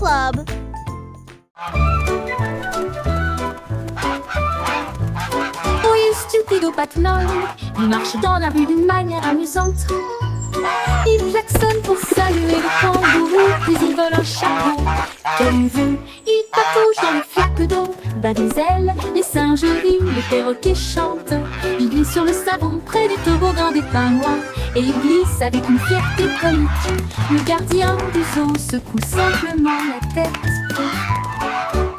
Club. Oui, stupido Patnol, il marche dans la rue d'une manière amusante. Il klaxonne pour saluer le kangourou, puis il vole un chapeau. Quelle vue! Il patauge dans les flaques d'eau, bat des ailes, les singes rient, les perroquets chantent. Il glisse sur le savon près du toboggan des pingouins, et il glisse avec une fierté comique. Le gardien du zoo secoue simplement la tête.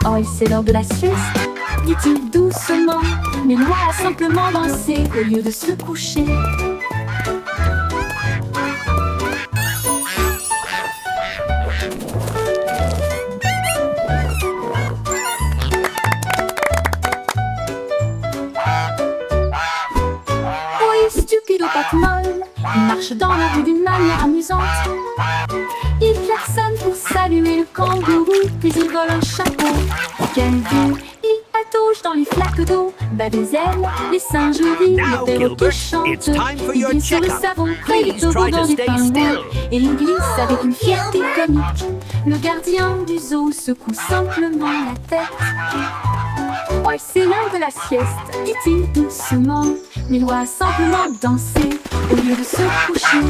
Oh, et c'est l'heure de la sieste, dit-il doucement, mais Loi a simplement dansé au lieu de se coucher. Stupido Patmol, il marche dans la rue d'une manière amusante. Il klaxonne pour saluer le kangourou, puis il vole un chapeau. Quelle vue! Il patauge dans les flaques d'eau, bat des ailes, les singes rient, les perroquets chantent. Il glisse sur le savon près du toboggan des pingouins, et il glisse avec une fierté comique. Le gardien du zoo secoue simplement la tête. Ouais, c'est l'heure de la sieste, dit-il doucement, mais Loi a simplement dansé au lieu de se coucher.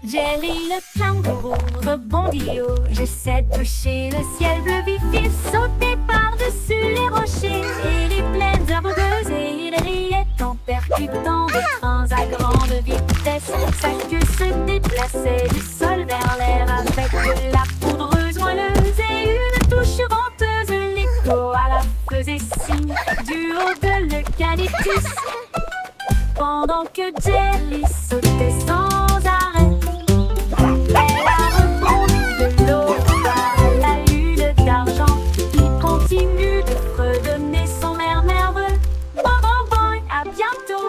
Jerry le kangourou rebondit haut. J'essaie de toucher le ciel bleu vif. Il sautait par-dessus les rochers et les plaines herbeuses, et il riait en percutant des trains à grande vitesse. Sa queue se déplaçait du sol vers l'air avec de la poudreuse moelleuse et une touche venteuse. L'écho à la faisait signe du haut de l'eucalyptus, pendant que Jerry sautait sans arrêt. Elle a rebondi de l'eau à la lune d'argent. Il continue de fredonner son air nerveux. Bon, bon, bon, à bientôt.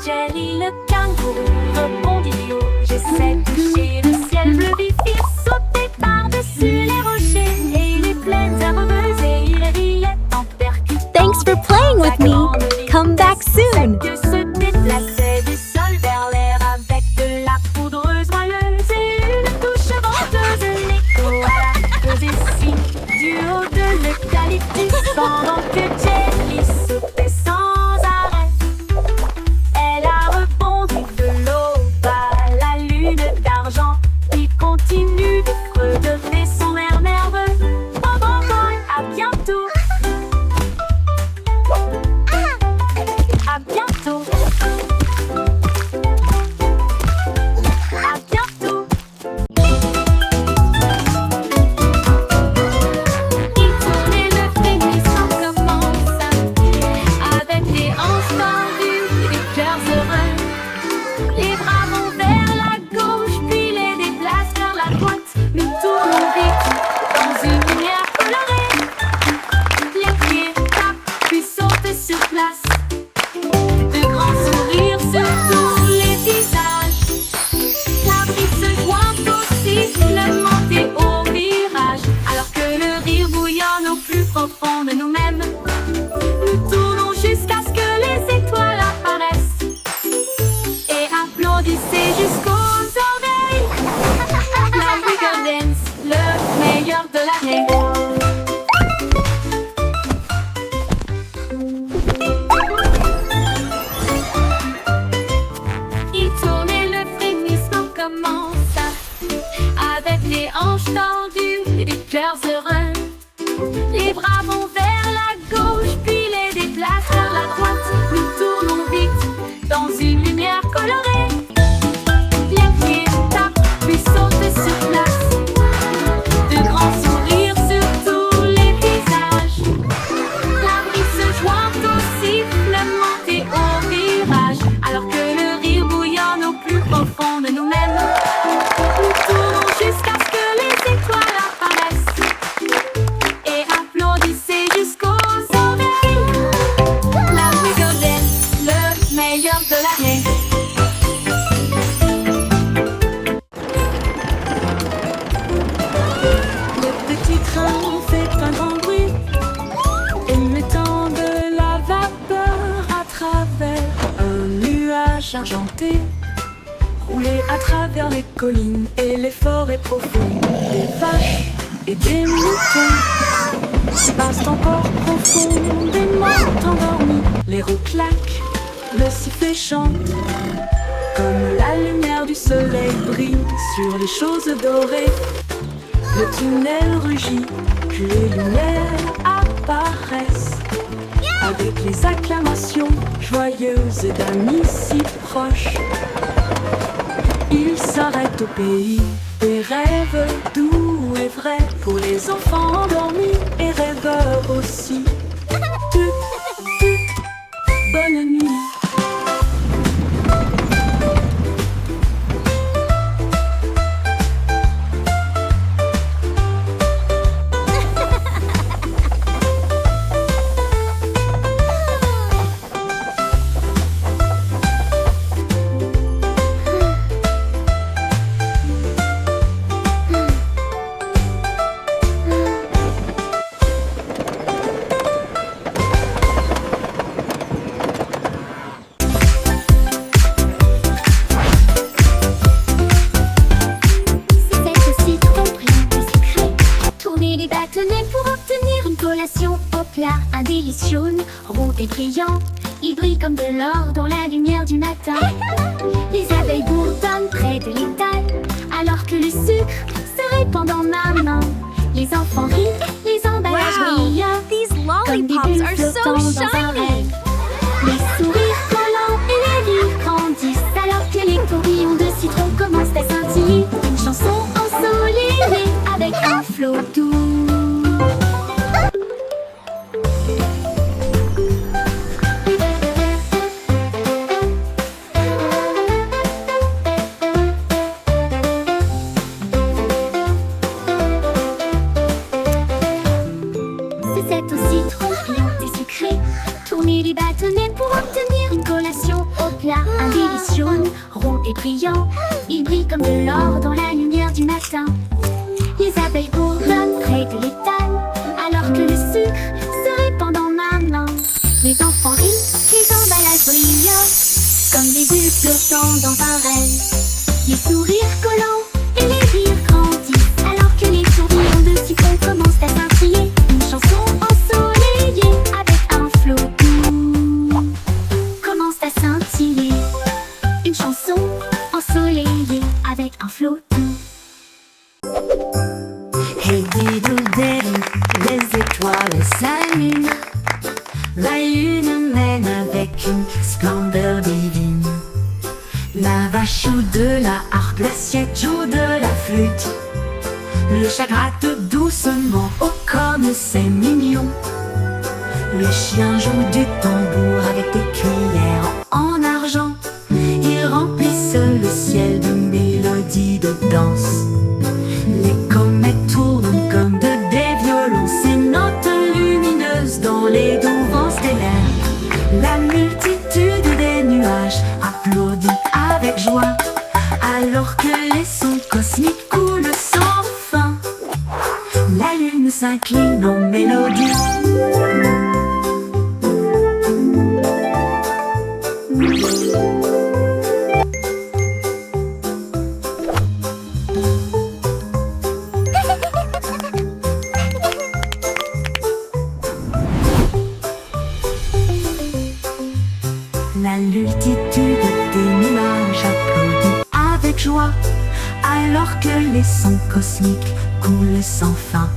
Jerry le kangourou rebondit du haut. J'essaie de toucher le ciel bleu vif. Il sautait par-dessus les rochers et les plaines herbeuses, et il riait en percutant. Thanks for playing with me. Come back soon. Que se déplaçait du sol vers l'air avec de la poudreuse moelleuse et une touche venteuse. L'écho à la faisait signe du haut de l'eucalyptus, pendant que Jerry sautait sans arrêt. Elle a rebondi de l'eau à la lune d'argent. Il continue de fredonner son air nerveux. Bon, bon, bon, à bientôt. À bientôt. À bientôt. Il tournait le frémissant comme ça, avec les hanches tendues et les cœurs heureux. Les bras vont vers la gauche, puis les déplacent vers la droite. Nous tournons vite dans une lumière colorée. Les pieds tapent, puis sautent sur place. De grands sourires sur tous les visages. La brise se joint au sifflement et au virage, alors que le rire bouillonne au plus profond de nous-mêmes. Nous tournons jusqu'à ce que les étoiles apparaissent, et applaudissez jusqu'aux oreilles. La Wiggle Dance, le meilleur de l'année. Il tournait, le frémissement commença, avec les hanches tendues et les cœurs heureux. Les bras vont vers la gauche, puis les déplacent vers la droite. Nous tournons vite dans une lumière colorée. Les pieds tapent, puis sautent sur place. De grands sourires sur tous les visages. La brise se joint au sifflement et au virage, alors que le rire bouillonne au plus profond de nous-mêmes. Nous tournons jusqu'à ce que les étoiles apparaissent, et applaudissez vaches argentées roulaient à travers les collines et les forêts profondes. Des vaches et des moutons passent encore profondément endormis. Les roues claquent, le sifflet chante, comme la lumière du soleil brille sur les choses dorées. Le tunnel rugit, puis les lumières apparaissent, avec les acclamations joyeuses d'amis si proches. Ils s'arrêtent au pays des rêves doux et vrais, pour les enfants endormis et rêveurs aussi. Bonne nuit. Un délice jaune, rond et brillant, il brille comme de l'or dans la lumière du matin. Les abeilles bourdonnent près de l'étal, alors que le sucre se répand dans ma main. Les enfants rient, les emballages brillent, These comme des lollipops bulles are so flottant dans un shiny. rêve. Les sourires collants et les rires grandissent, alors que les tourbillons de citron commencent à scintiller. Une chanson ensoleillée avec un flot doux. Les bâtonnets pour obtenir une collation au plat. Un délice jaune, rond et brillant, il brille comme de l'or dans la lumière du matin. Les abeilles bourdonnent près de l'étal, alors que le sucre se répand dans ma main. Les enfants rient, les emballages brillent, comme des bulles flottant dans un rêve. Les sourires collants et les rires grandissent, alors que les tourbillons de citron commencent à scintiller. Une chanson ensoleillée avec un flot commence à scintiller. Une chanson ensoleillée avec un flot doux. Hey diddle diddle, les étoiles s'allument. La lune mène avec une splendeur divine. La vache joue de la harpe, l'assiette joue de la flûte. Le chat gratte doucement, oh comme c'est mignon. Le chien joue du tambour avec des cuillères en argent. Ils remplissent le ciel de mélodies de danse. Les comètes tournent comme des violons, ces notes lumineuses dans les doux vents stellaires. La multitude des nuages applaudit avec joie, alors que les sons cosmiques coulent sans fin. La lune s'incline en mélodie. La multitude des nuages applaudit avec joie, alors que les sons cosmiques coulent sans fin.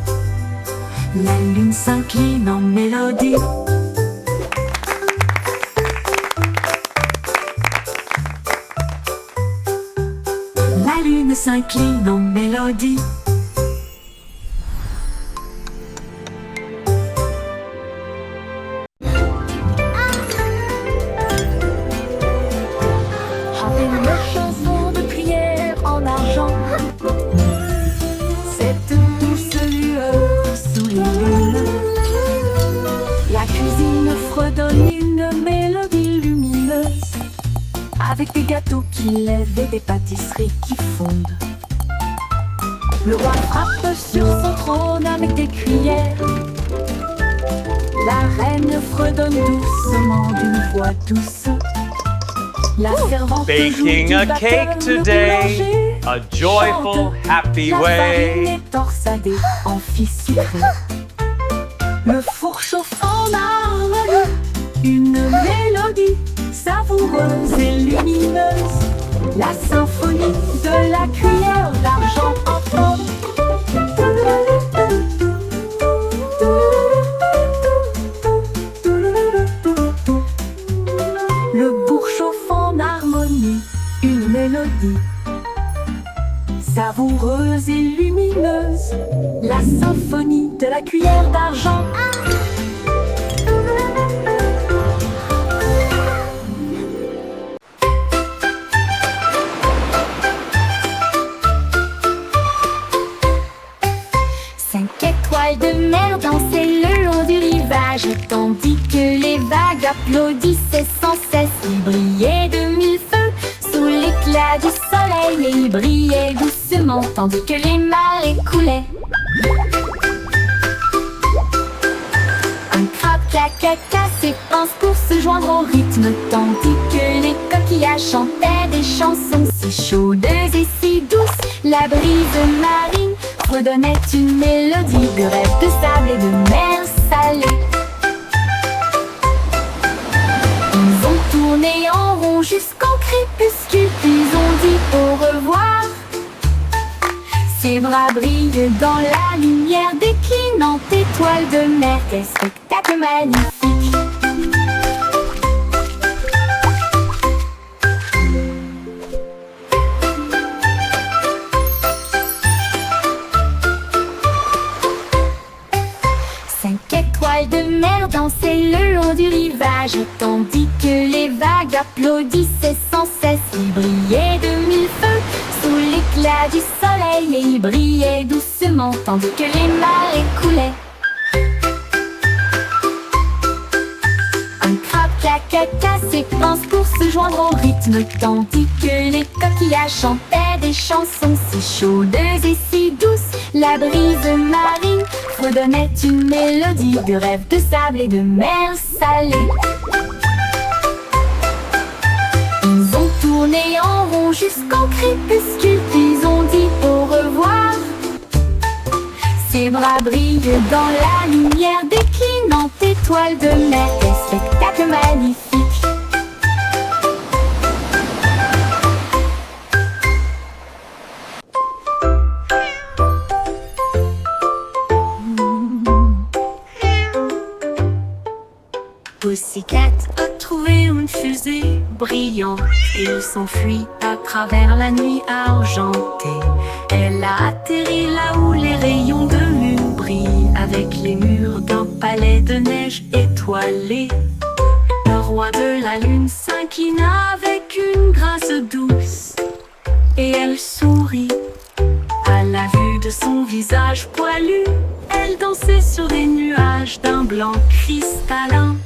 La lune s'incline en mélodie. La lune s'incline en mélodie. Avec une chanson de prière en argent, cette douce lueur sous les lunes, la cuisine fredonne une mélodie lumineuse, avec des gâteaux qui lèvent et des pâtisseries qui fondent. Le roi frappe sur son trône avec des cuillères. La reine fredonne doucement d'une voix douce. La servante Baking joue a du batteur, cake le today, boulanger a joyful, chante. happy La farine way. est torsadée en fissure. Le four chauffe en harmonie, une mélodie savoureuse et lumineuse. La symphonie de la cuillère d'argent en forme. Le bourg chauffe en harmonie, une mélodie savoureuse et lumineuse. La symphonie de la cuillère d'argent. Cinq étoiles de mer dansaient le long du rivage, tandis que les vagues applaudissaient sans cesse. Ils brillaient de mille feux sous l'éclat du soleil, et ils brillaient doucement tandis que les marées coulaient. Un crabe claquetta ses pinces pour se joindre au rythme, tandis que les coquillages chantaient des chansons si chaudes et si douces. La brise marine redonnait une mélodie de rêve, de sable et de mer salée. Ils ont tourné en rond jusqu'au crépuscule, puis ont dit au revoir. Ses bras brillent dans la lumière déclinante étoile de mer. Quel spectacle magnifique! Cinq étoiles de mer dansaient le long du rivage, tandis que les vagues applaudissaient sans cesse. Ils brillaient de mille feux sous l'éclat du soleil, et ils brillaient doucement tandis que les marées coulaient. Un crabe claquetta ses pinces pour se joindre au rythme, tandis que les coquillages chantaient des chansons si chaudes et si douces. La brise marine redonnait une mélodie de rêve, de sable et de mer salée. Ils ont tourné en rond jusqu'au crépuscule, puis ont dit au revoir. Ses bras brillent dans la lumière déclinante étoile de mer. Quel spectacle magnifique! Pussycat a trouvé une fusée brillante et il s'enfuit à travers la nuit argentée. Elle a atterri là où les rayons de lune brillent, avec les murs d'un palais de neige étoilé. Le roi de la lune s'inclina avec une grâce douce, et elle sourit à la vue de son visage poilu. Elle dansait sur des nuages d'un blanc cristallin,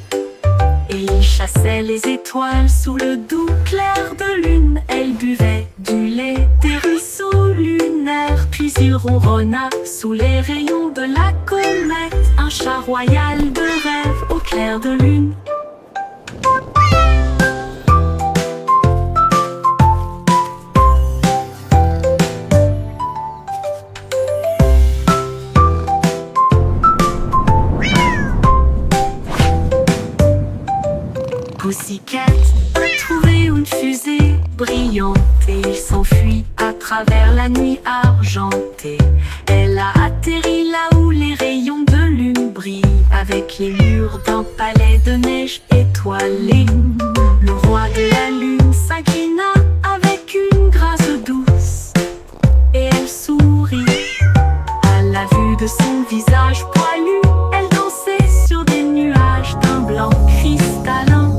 et il chassait les étoiles sous le doux clair de lune. Elle buvait du lait des ruisseaux lunaires, puis il ronronna sous les rayons de la comète. Un chat royal de rêve au clair de lune. Pussycat a trouvé une fusée brillante et il s'enfuit à travers la nuit argentée. Elle a atterri là où les rayons de lune brillent, avec les murs d'un palais de neige étoilé. Le roi de la lune s'inclina avec une grâce douce, et elle sourit à la vue de son visage poilu. Elle dansait sur des nuages d'un blanc cristallin,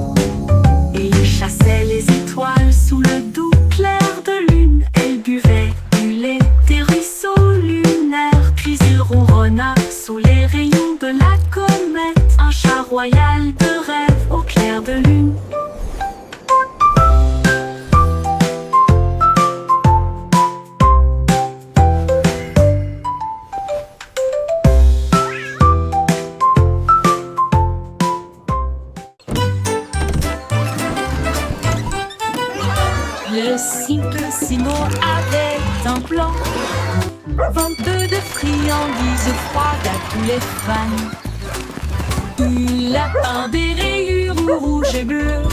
et il chassait les étoiles sous le doux clair de lune. Elle buvait du lait des ruisseaux lunaires, puis il ronronna sous les rayons de la comète. Un chat royal de rêve au clair de lune. Vente de friandises froides à tous les fans. Il a peint des rayures rouges et bleues.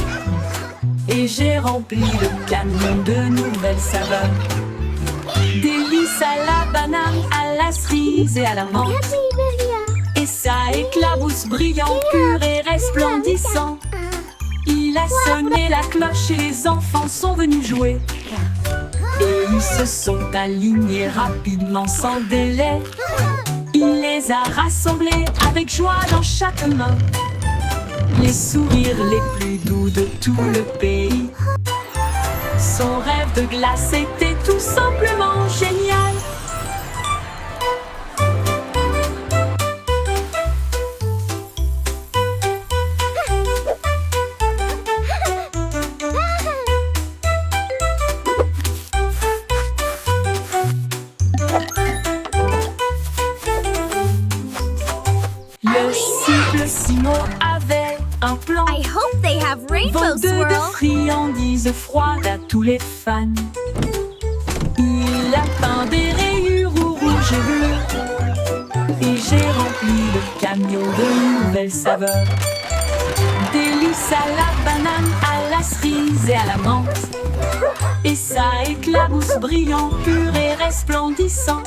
Et j'ai rempli le camion de nouvelles saveurs. Délices à la banane, à la cerise et à la menthe. Et ça éclabousse brillant, pur et resplendissant. Il a sonné la cloche et les enfants sont venus jouer. Et ils se sont alignés rapidement sans délai. Il les a rassemblés avec joie dans chaque main. Les sourires les plus doux de tout le pays. Son rêve de glace était tout simplement génial. Le cible Simon avait un plan. I hope they have rainbow Vente de swirl. friandises froides à tous les fans. Il a peint des rayures rouges et bleues. Et j'ai rempli le camion de nouvelles saveurs. Délices à la banane, à la cerise et à la menthe. Et ça éclabousse brillant, pur et resplendissant.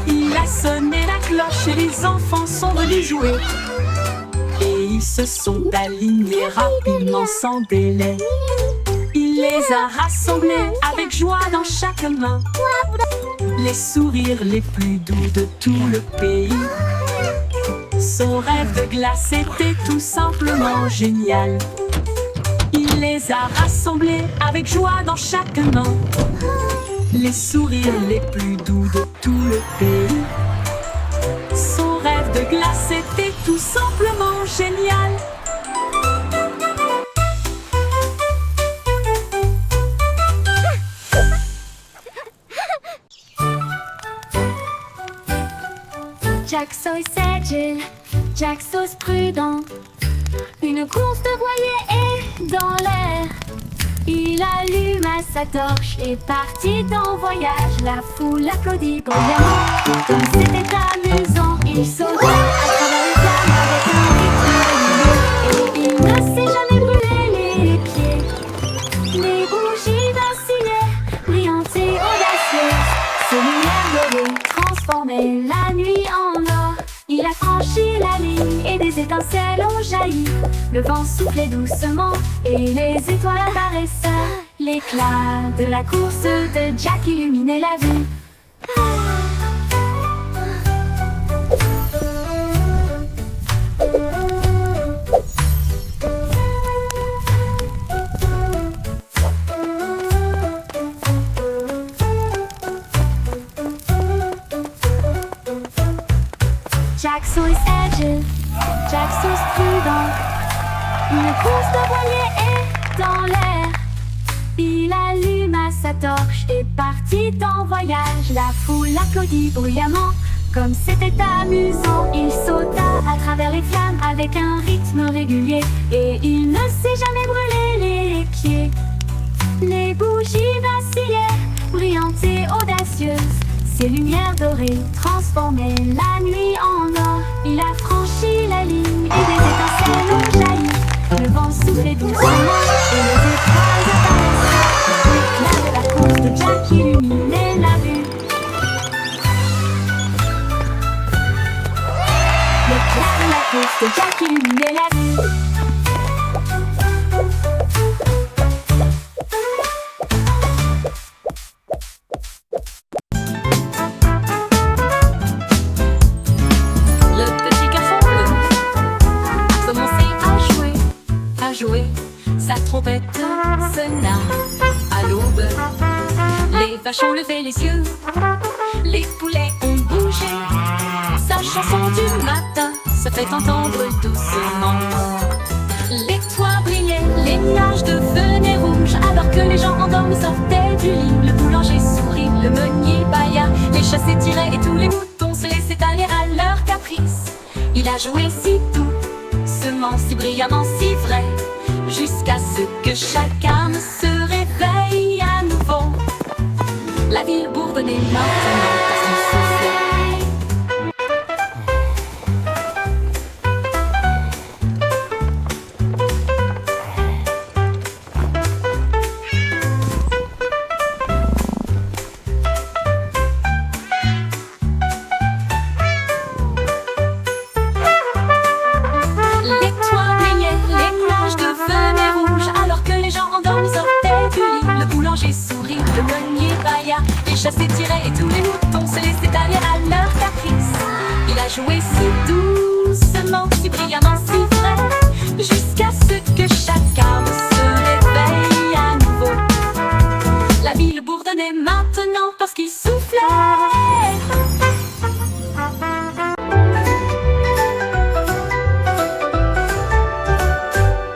Il a sonné la cloche et les enfants sont venus jouer. Et ils se sont alignés rapidement sans délai. Il les a rassemblés avec joie dans chaque main. Les sourires les plus doux de tout le pays. Son rêve de glace était tout simplement génial. Il les a rassemblés avec joie dans chaque main. Les sourires les plus doux de tout le pays. Son rêve de glace était tout simplement génial. Jack Sauce agile, Jack Sauce prudent. Une course de voilier est dans l'air. Il alluma sa torche et partit en voyage. La foule applaudit bruyamment. Comme c'était amusant, il sauta à travers les flammes avec un rythme régulier. Et il ne s'est jamais brûlé les pieds. Les bougies vacillaient, brillantes et audacieuses. Ses lumières dorées transformaient la nuit en or. Il a franchi la ligne et des étincelles ont jailli. Le vent soufflait doucement et les étoiles apparaissaient. L'éclat de la course de Jack illuminait la vue. Jack Sauce agile, Jack Sauce prudent. Une course de voilier est dans l'air. Il alluma sa torche et partit en voyage. La foule applaudit bruyamment. Comme c'était amusant, il sauta à travers les flammes avec un rythme régulier. Et il ne s'est jamais brûlé les pieds. Les bougies vacillaient, brillantes et audacieuses. Ses lumières dorées transformaient la nuit en or. Il a franchi la ligne et des étincelles ont jailli. Le vent soufflait doucement et les étoiles apparaissaient. L'éclat de la course de Jack illuminait la vue. L'éclat de la course de Jack illuminait la vue. Sa trompette sonna à l'aube. Les vaches ont levé les yeux, les poulets ont bougé. Sa chanson du matin se fait entendre doucement. Les toits brillaient, les nuages devenaient rouges, alors que les gens endormis sortaient du lit. Le boulanger sourit, le meunier bâilla, les chats s'étiraient et tous les moutons se laissaient aller à leur caprice. Il a joué si doucement, si brillamment, si vrai, jusqu'à ce que chacun se réveille à nouveau. La ville bourdonnait maintenant parce qu'il jouer si doucement, si brillamment, si vrai, jusqu'à ce que chaque arbre se réveille à nouveau. La ville bourdonnait maintenant parce qu'il soufflait.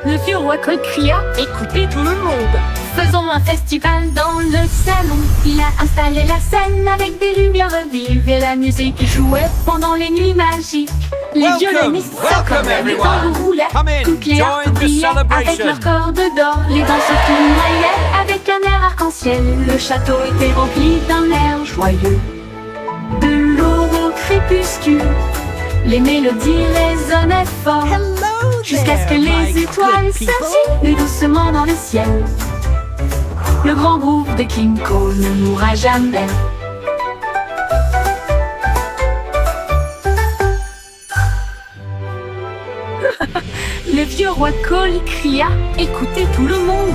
Le vieux roi Cole cria: écoutez tout le monde, faisons un festival dans le salon. Il a installé la scène avec des lumières vives et la musique jouait pendant les nuits magiques. Les violonistes s'accordaient, les tambours roulaient, toutes les harpes brillaient avec leurs cordes d'or. Les danseurs tournoyaient avec un air arc-en-ciel. Le château était rempli d'un air joyeux. De l'aube au crépuscule, les mélodies résonnaient fort, jusqu'à ce que les étoiles scintillent doucement dans le ciel. Le grand groupe de King Cole ne mourra jamais. Le vieux roi Cole cria: écoutez tout le monde,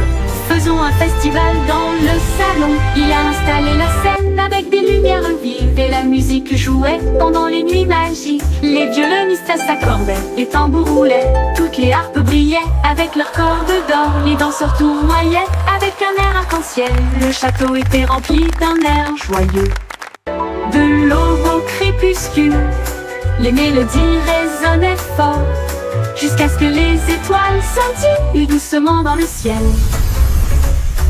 faisons un festival dans le salon. Il a installé la scène avec des lumières vives et la musique jouait pendant les nuits magiques. Les violonistes s'accordaient, les tambours roulaient, toutes les harpes brillaient avec leurs cordes d'or. Les danseurs tournoyaient avec un air arc-en-ciel. Le château était rempli d'un air joyeux. De l'aube au crépuscule, les mélodies résonnaient fort, jusqu'à ce que les étoiles scintillent doucement dans le ciel.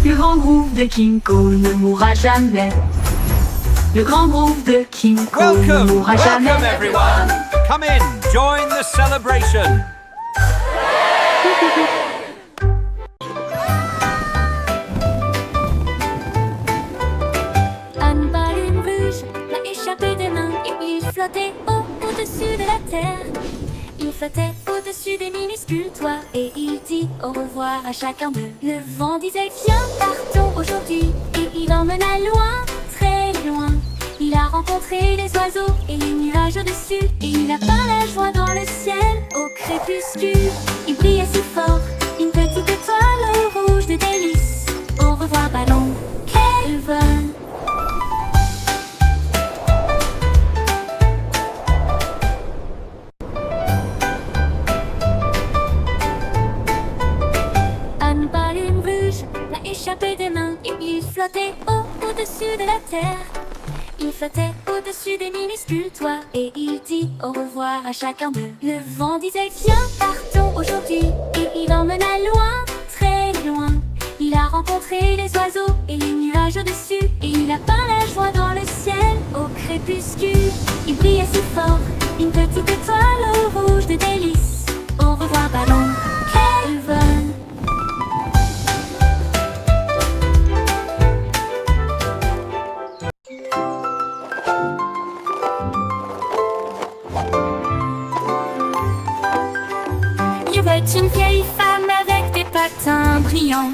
Le grand groupe de King Cole ne mourra jamais. Le grand groupe de King Cole ne mourra jamais. Welcome everyone. Come in, join the celebration. Une baleine rouge l'a échappé des mains et il flottait au-dessus de la terre. Il flottait au-dessus des minuscules toits et il dit au revoir à chacun d'eux. Le vent disait viens, partons aujourd'hui, et il emmena loin, très loin. Il a rencontré les oiseaux et les nuages au-dessus, et il a peint la joie dans le ciel au crépuscule. Il brillait si fort, une petite étoile rouge de délices. Au revoir ballon, quel vol! Échappé des mains et il flottait au-dessus de la terre. Il flottait au-dessus des minuscules toits et il dit au revoir à chacun d'eux. Le vent disait viens, partons aujourd'hui, et il emmena loin, très loin. Il a rencontré les oiseaux et les nuages au-dessus, et il a peint la joie dans le ciel au crépuscule. Il brillait si fort, une petite étoile rouge de délices. Au revoir ballon, quel vol! Une vieille femme avec des patins brillants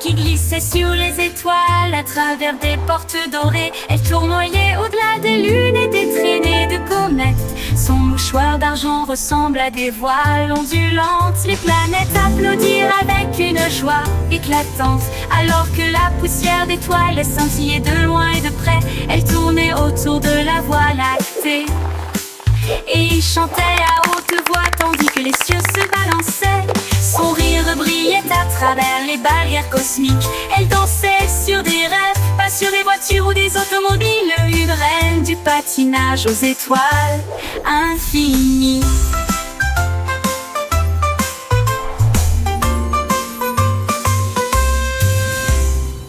qui glissait sur les étoiles à travers des portes dorées. Elle tournoyait au-delà des lunes et des traînées de comètes. Son mouchoir d'argent ressemble à des voiles ondulantes. Les planètes applaudirent avec une joie éclatante, alors que la poussière d'étoiles scintillait de loin et de près. Elle tournait autour de la Voie lactée et il chantait à haute voix tandis que les cieux se balançaient. Son rire brillait à travers les barrières cosmiques. Elle dansait sur des rêves, pas sur des voitures ou des automobiles. Une reine du patinage aux étoiles infinies.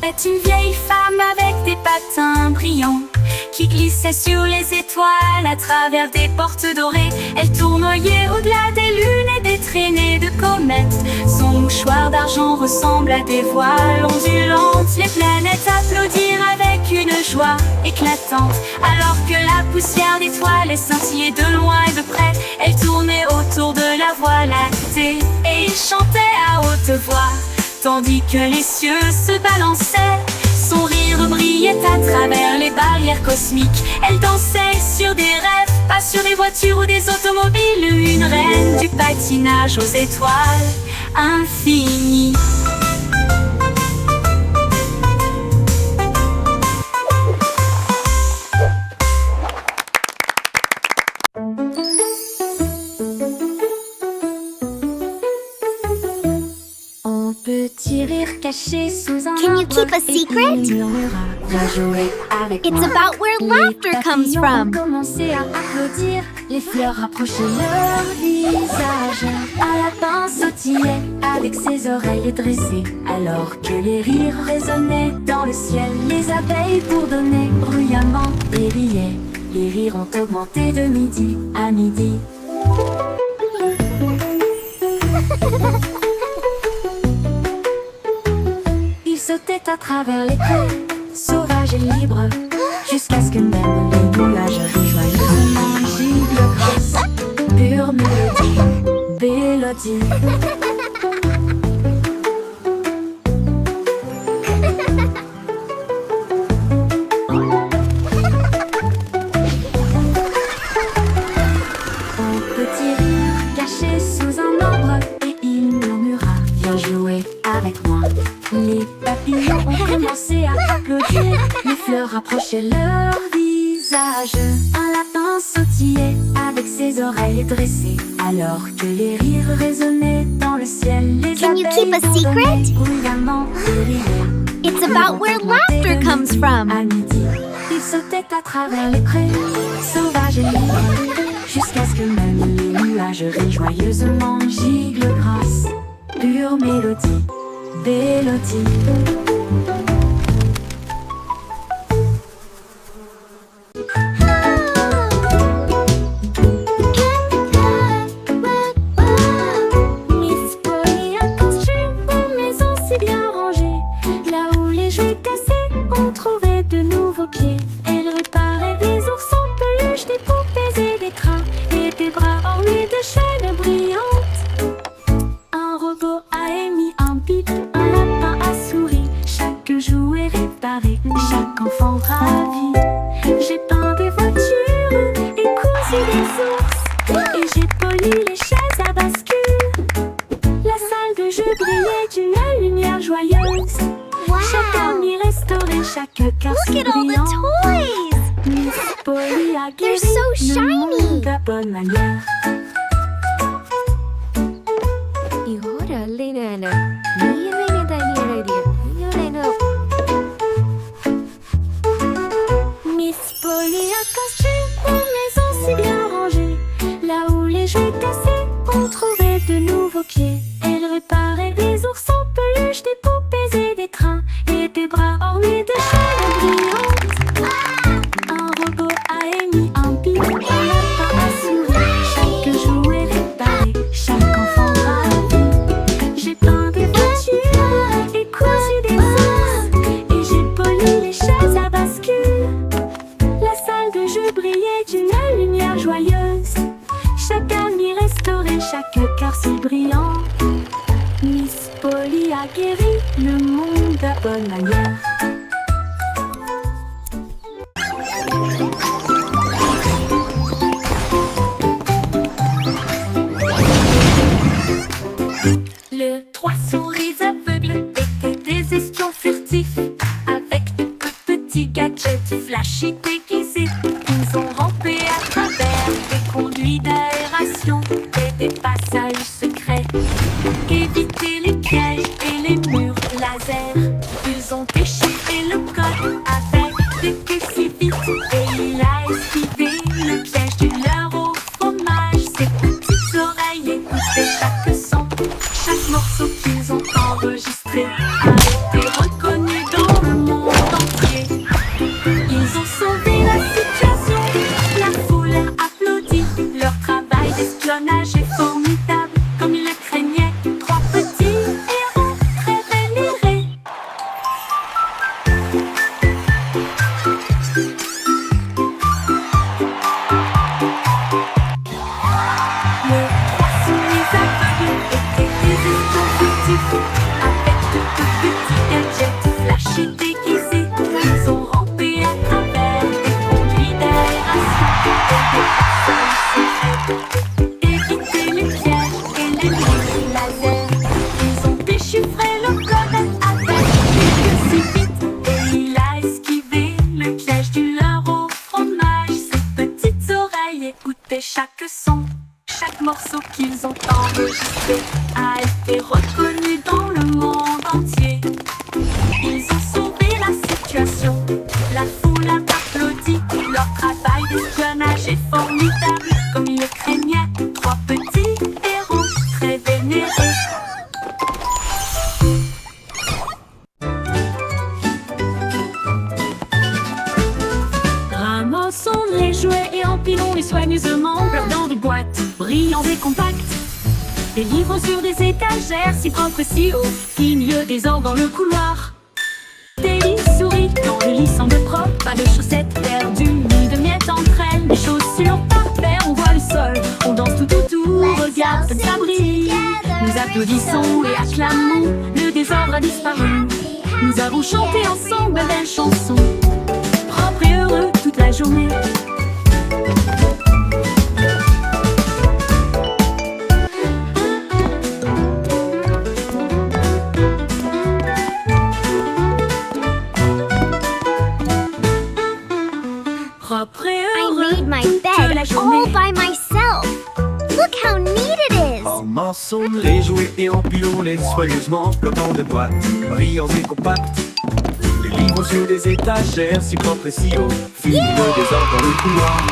C'est une vieille femme avec des patins brillants qui glissait sur les étoiles à travers des portes dorées. Elle tournoyait au-delà des lunes et des traînées de comètes. Son mouchoir d'argent ressemble à des voiles ondulantes. Les planètes applaudirent avec une joie éclatante, alors que la poussière d'étoiles scintillait de loin et de près. Elle tournait autour de la Voie lactée et il chantait à haute voix tandis que les cieux se balançaient. Son rire brillait à travers les barrières cosmiques. Elle dansait sur des rêves, pas sur des voitures ou des automobiles. Une reine du patinage aux étoiles infinies. caché sous un Can you arbre keep a et secret? il murmura, viens jouer avec It's moi. about where Les laughter comes papillons from. ont commencé à applaudir, les fleurs rapprochaient leur visage. Un lapin sautillait avec ses oreilles dressées, alors que les rires résonnaient dans le ciel. Les abeilles bourdonnaient bruyamment et riaient. Les rires ont augmenté de midi à midi. Il sautait à travers les prés, sauvage et libre, jusqu'à ce que même les nuages joyeusement gibent grâce. Pure mélodie, mélodie. Un petit rire caché sous un arbre et il murmura, viens jouer avec moi. Les papillons ont commencé à applaudir, les fleurs rapprochaient leur visage. Un lapin sautillait avec ses oreilles dressées, alors que les rires résonnaient dans le ciel. Les Can you abeilles keep a bourdonnaient secret? bruyamment et riaient. It's about where laughter comes from. À midi, il sautait à travers les prés, sauvage et libre, jusqu'à ce que même les nuages rient joyeusement giclent grâce. Pure mélodie, mélodie. Miss Polly a construit une maison si bien rangée. Là où les jouets cassés ont trouvé de nouveaux pieds. Elle réparait des oursons, peluches, des poupées et des crins, et des bras ornés de chaînes brillantes. Un robot a émis un bip, un lapin a souri. Chaque jouet réparé, chaque enfant ravi. J'ai peint des voitures et cousu des ours, et j'ai poli les chaises à bascule. La salle de jeu brillait d'une lumière joyeuse. Chaque ami restaurait, chaque cœur si Look at all brillant. the toys! Miss Polly a guéri so le shiny. monde à bonne manière. Miss Polly a construit une maison si bien rangée. Là où les jouets cassés ont trouvé de nouveaux pieds. Elle réparait des oursons, peluches, des poupées et des trains, et des bras ornés de chaînes brillantes. Un robot a émis un bip, un lapin a souri. Chaque jouet réparé, chaque enfant ravi. J'ai peint des voitures et cousu des ours, et j'ai poli les chaises à bascule. La salle de jeu brillait d'une lumière joyeuse. Chaque ami restauré, chaque cœur si brillant. Miss Polly a guéri le monde à bonne manière. Le trois souris aveugles étaient des espions furtifs, avec de petits gadgets flashy déguisés. Ils ont rampé à travers des conduits d'aération et des passages secrets, évité les pièges et les murs laser. Ils ont déchiré le code avec des queues si vite, et il a esquivé le piège du leurre au fromage. Ses petites oreilles écoutaient chaque son, chaque morceau qu'ils ont enregistré a été reconnu dans le monde entier. Ils ont sauvé la situation, la foule a applaudi. Leur travail d'espionnage est formidable, comme ils le craignaient. Trois petits héros très vénérés. Les trois souris aveugles étaient des espions furtifs, avec de petits gadgets flashy déguisés. Ils ont rampé à travers des conduits d'aération et des passages secrets, évité les pièges et les murs laser. Ils ont déchiffré le code avec des queues si vite, et il a esquivé le piège du leurre au fromage. Ses petites oreilles écoutaient chaque son, chaque morceau qu'ils ont enregistré a été reconnu dans le monde entier. formidable, comme il le craignait, trois petits héros très vénérés. Ramassons les jouets et empilons-les soigneusement dans des boîtes brillantes et compactes. Des livres sur des étagères si propres et si hauts, qui mieux désordre dans le couloir. Des lits souris dans le lit semble propre, pas de chaussettes perdues ni de miettes entre elles. Des chaussures par paire, on voit le sol, on danse tout autour, regarde comme ça brille. Nous applaudissons et acclamons, le désordre a disparu. Nous avons chanté ensemble de belles chansons, propres et heureux toute la journée. Propre et I heureux made my toute bed la journée. all by myself. Look how neat it is. Ramassons les jouets et empilons-les soigneusement dans de boîtes brillants et compactes. Les livres sur des étagères si propres et si hauts, finit le désordre dans le couloir.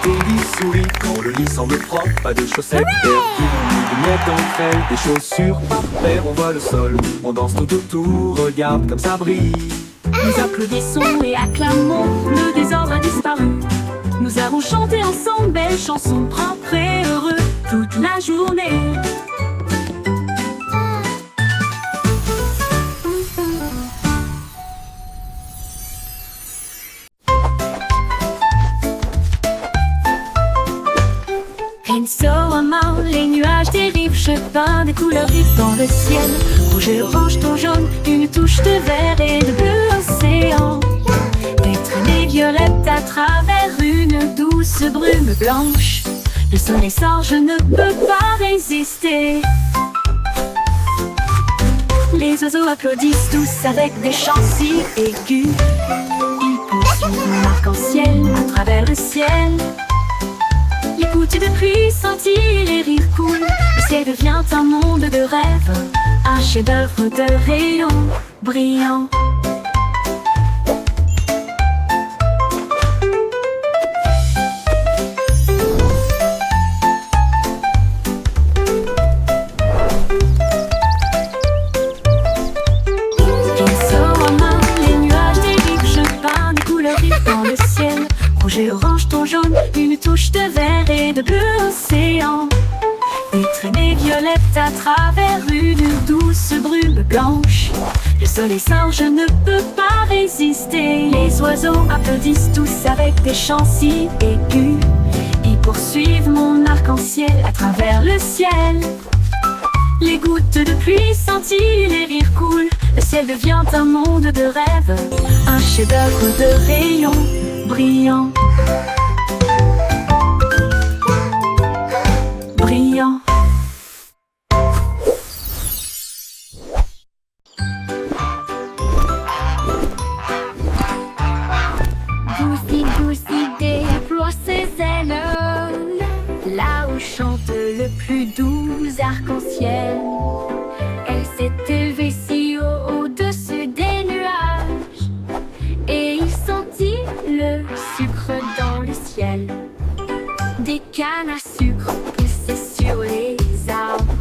Des lits souris quand le lit semble propre, pas de chaussettes perdues ni de miettes entre elles. Des chaussures par paire, on voit le sol, on danse tout autour, regarde comme ça brille. Nous applaudissons et acclamons, le désordre a disparu. Nous avons chanté ensemble belles chansons, propres et heureux toute la journée. And so I'm out, les nuages dérivent, je peins des couleurs vives dans le ciel. Rouge et orange, ton jaune, une touche de vert et de bleu océan. Des traînées violettes à travers une douce brume blanche. Le soleil sort, je ne peux pas résister. Les oiseaux applaudissent tous avec des chants si aigus. Ils poursuivent l'arc-en-ciel à travers le ciel. Les gouttes de pluie scintillent, les rires coulent. Le ciel devient un monde de rêve, un chef-d'œuvre de rayons brillants. Les nuages dérivent, je peins des couleurs vives dans le ciel. Rouge et orange, ton jaune, une touche de vert et de bleu océan. Des traînées violettes à travers une douce brume blanche. Le soleil sort, je ne peux pas résister. Les oiseaux applaudissent tous avec des chants si aigus. Ils poursuivent mon arc-en-ciel à travers le ciel. Les gouttes de pluie scintillent, les rires coulent. Le ciel devient un monde de rêve, un chef-d'œuvre de rayons brillants. Brillant. Goussi, goussi déploie ses ailes, là où chante le plus doux arc-en-ciel. Elle s'est élevée si haut au-dessus des nuages, et il sentit le sucre dans le ciel. Des cannes à sucre poussaient sur les arbres,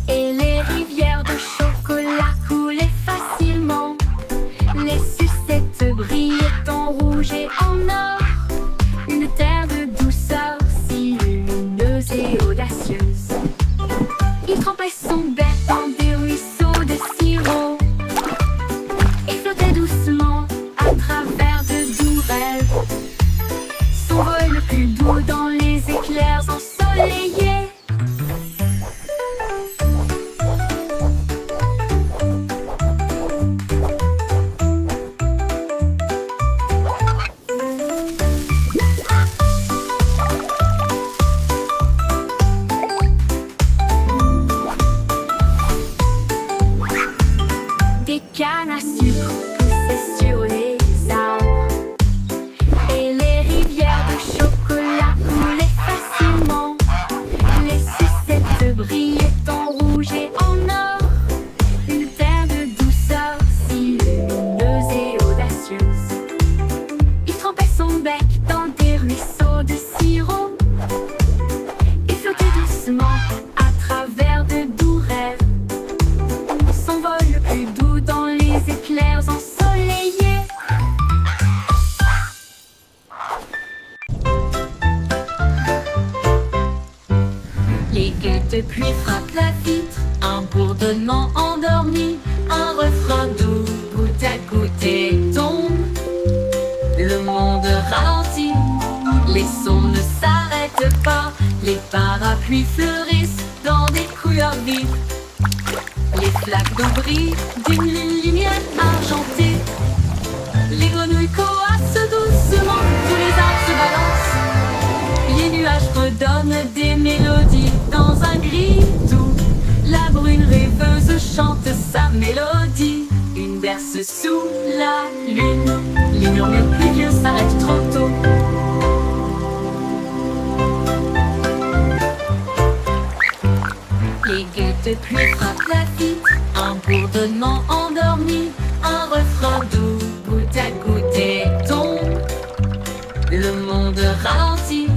et les rivières de chocolat coulaient facilement. Les sucettes brillaient en rouge et en or, une terre de douceur si lumineuse et audacieuse. Il trempait son bec dans des ruisseaux de sirop et flottait doucement à travers de doux rêves. Son vol le plus doux dans les éclairs ensoleillés. Des cannes à sucre poussaient sur les arbres, et les rivières de chocolat coulaient de pluie frappe la vitre, un bourdonnement endormi, un refrain doux, goutte à goutte tombe. Le monde ralentit, les sons ne s'arrêtent pas, les parapluies fleurissent dans des couleurs vives. Les flaques d'eau brillent d'une lumière argentée. Les grenouilles coassent doucement, tous les arbres se balancent. Les nuages redonnent des mélodies dans un gris doux. La brune rêveuse chante sa mélodie. Une berce sous la lune. Les murmures pluvieux s'arrêtent trop tôt. Les gouttes de pluie frappent la vitre, un bourdonnement endormi, un refrain doux, goutte à goutte tombe. Le monde ralentit,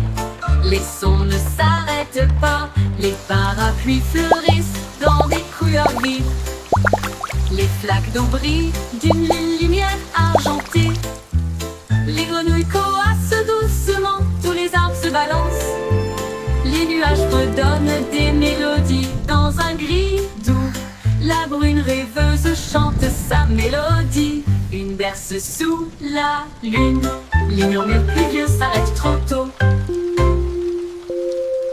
les sons ne s'arrêtent pas, les parapluies fleurissent dans des couleurs vives. Les flaques d'eau brillent d'une lumière argentée. Les grenouilles coassent doucement, tous les arbres se balancent. Les nuages redonnent des mélodies dans un gris doux. La brune rêveuse chante sa mélodie. Une berce sous la lune. Les murmures pluvieux s'arrêtent trop tôt.